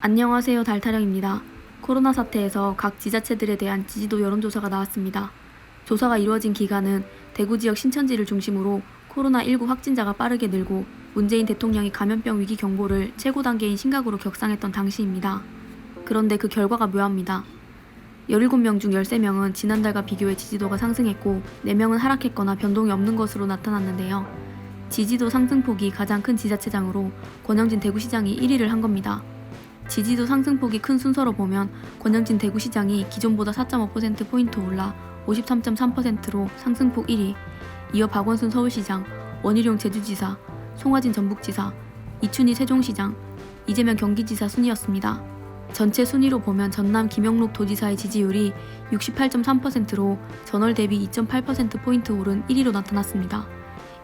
안녕하세요, 달타령입니다. 코로나 사태에서 각 지자체들에 대한 지지도 여론조사가 나왔습니다. 조사가 이루어진 기간은 대구 지역 신천지를 중심으로 코로나19 확진자가 빠르게 늘고 문재인 대통령이 감염병 위기 경보를 최고 단계인 심각으로 격상했던 당시입니다. 그런데 그 결과가 묘합니다. 17명 중 13명은 지난달과 비교해 지지도가 상승했고 4명은 하락했거나 변동이 없는 것으로 나타났는데요. 지지도 상승폭이 가장 큰 지자체장으로 권영진 대구시장이 1위를 한 겁니다. 지지도 상승폭이 큰 순서로 보면 권영진 대구시장이 기존보다 4.5%포인트 올라 53.3%로 상승폭 1위, 이어 박원순 서울시장, 원희룡 제주지사, 송하진 전북지사, 이춘희 세종시장, 이재명 경기지사 순이었습니다. 전체 순위로 보면 전남 김영록 도지사의 지지율이 68.3%로 전월 대비 2.8%포인트 오른 1위로 나타났습니다.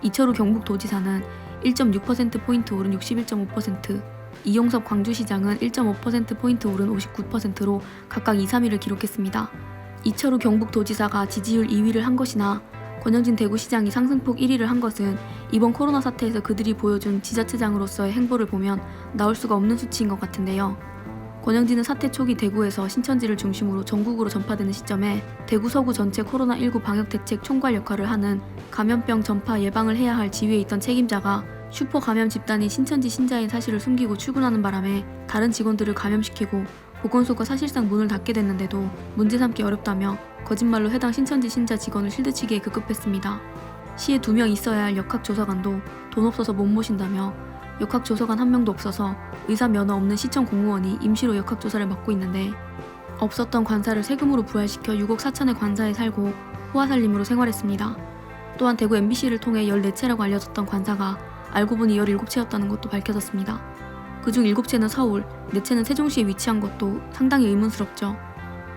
이철우 경북도지사는 1.6%포인트 오른 61.5%, 이용섭 광주시장은 1.5%포인트 오른 59%로 각각 2, 3위를 기록했습니다. 이철우 경북도지사가 지지율 2위를 한 것이나 권영진 대구시장이 상승폭 1위를 한 것은 이번 코로나 사태에서 그들이 보여준 지자체장으로서의 행보를 보면 나올 수가 없는 수치인 것 같은데요. 권영진은 사태 초기 대구에서 신천지를 중심으로 전국으로 전파되는 시점에 대구 서구 전체 코로나19 방역대책 총괄 역할을 하는 감염병 전파 예방을 해야 할 지위에 있던 책임자가 슈퍼 감염 집단인 신천지 신자인 사실을 숨기고 출근하는 바람에 다른 직원들을 감염시키고 보건소가 사실상 문을 닫게 됐는데도 문제 삼기 어렵다며 거짓말로 해당 신천지 신자 직원을 실드치기에 급급했습니다. 시에 2명 있어야 할 역학조사관도 돈 없어서 못 모신다며 역학조사관 1명도 없어서 의사 면허 없는 시청 공무원이 임시로 역학조사를 맡고 있는데 없었던 관사를 세금으로 부활시켜 6억 4천의 관사에 살고 호화살림으로 생활했습니다. 또한 대구 MBC를 통해 14채라고 알려졌던 관사가 알고 보니 17채였다는 것도 밝혀졌습니다. 그중 7채는 서울, 4채는 세종시에 위치한 것도 상당히 의문스럽죠.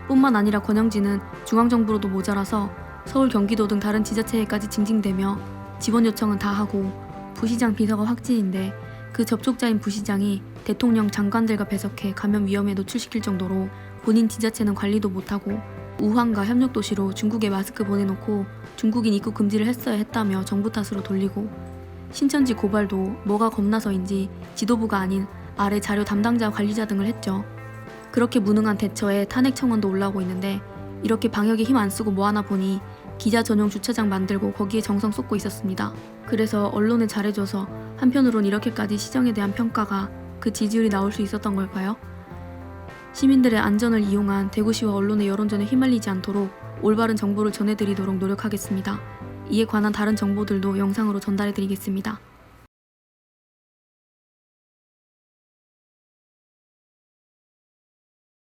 뿐만 아니라 권영진은 중앙정부로도 모자라서 서울, 경기도 등 다른 지자체에까지 징징대며 지원 요청은 다 하고 부시장 비서가 확진인데 그 접촉자인 부시장이 대통령 장관들과 배석해 감염 위험에 노출시킬 정도로 본인 지자체는 관리도 못하고 우한과 협력도시로 중국에 마스크 보내놓고 중국인 입국 금지를 했어야 했다며 정부 탓으로 돌리고 신천지 고발도 뭐가 겁나서인지 지도부가 아닌 아래 자료 담당자 관리자 등을 했죠. 그렇게 무능한 대처에 탄핵 청원도 올라오고 있는데 이렇게 방역에 힘 안 쓰고 뭐하나 보니 기자 전용 주차장 만들고 거기에 정성 쏟고 있었습니다. 그래서 언론에 잘해줘서 한편으론 이렇게까지 시정에 대한 평가가 그 지지율이 나올 수 있었던 걸까요? 시민들의 안전을 이용한 대구시와 언론의 여론전에 휘말리지 않도록 올바른 정보를 전해드리도록 노력하겠습니다. 이에 관한 다른 정보들도 영상으로 전달해드리겠습니다.